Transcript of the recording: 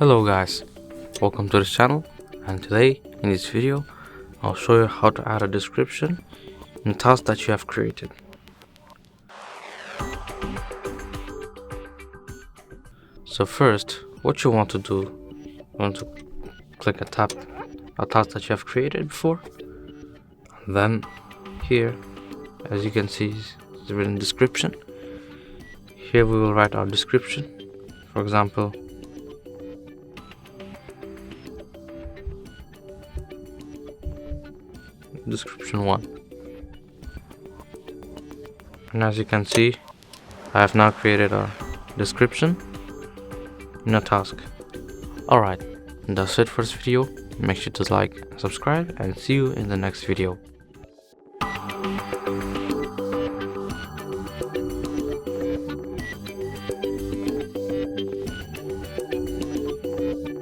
Hello guys, welcome to this channel, and today in this video I'll show you how to add a description in a task that you have created. So first, what you want to do, you want to click a task that you have created before. Then here, as you can see, it's written description. Here we will write our description. For example, description 1. And as you can see, I have now created a description in a task. Alright, that's it for this video. Make sure to like and subscribe, and see you in the next video.